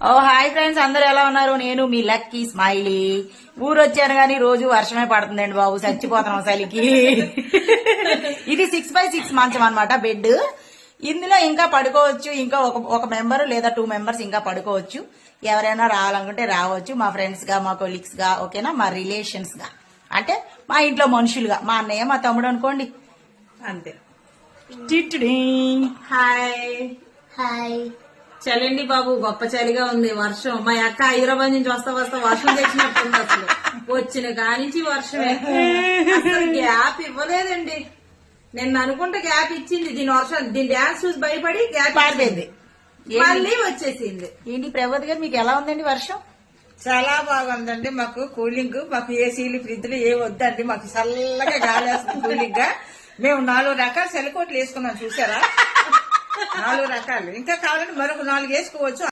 ఓ hi friends, అందరు ఎలా ఉన్నారు? నేను మీ లక్కీ స్మైలీ. ఊరు వచ్చాను గానీ రోజు వర్షమే పడుతుందండి బాబు, చచ్చిపోతున్నాం చలికి. ఇది 6x6 మంచం అన్నమాట, బెడ్. ఇందులో ఇంకా పడుకోవచ్చు, ఇంకా ఒక మెంబర్ లేదా 2 మెంబర్స్ ఇంకా పడుకోవచ్చు. ఎవరైనా రావాలనుకుంటే రావచ్చు, మా ఫ్రెండ్స్ గా, మా కొలీగ్స్ గా, ఓకేనా, మా రిలేషన్స్ గా, అంటే మా ఇంట్లో మనుషులుగా, మా అన్నయ్య మా తమ్ముడు అనుకోండి, అంతే. Hi hi. చలండి బాబు, గొప్ప చలిగా ఉంది. వర్షం మా అక్క హైదరాబాద్ నుంచి వస్తా వర్షం తెచ్చినట్టుంది. అసలు వచ్చిన కానించి వర్షమే, అసలు గ్యాప్ ఇవ్వలేదండి. నిన్న అనుకుంటే గ్యాప్ ఇచ్చింది, దీని డాన్స్ చూసి భయపడి గ్యాప్ పారిపోయింది, మళ్ళీ వచ్చేసింది. ఏంటి ప్రభాత్ గారు, మీకు ఎలా ఉందండి వర్షం? చాలా బాగుందండి. మాకు కూలింగ్, మాకు ఏసీలు ఫ్రిడ్జ్లు ఏ వద్దండి, మాకు చల్లగా గాలి వస్తుంది కూలింగ్ గా. మేము 4 రకాల సెలకోట్లు వేసుకున్నాం, చూసారా? 4 రకాలు. ఇంకా కావాలంటే మరొక 4 వేసుకోవచ్చు.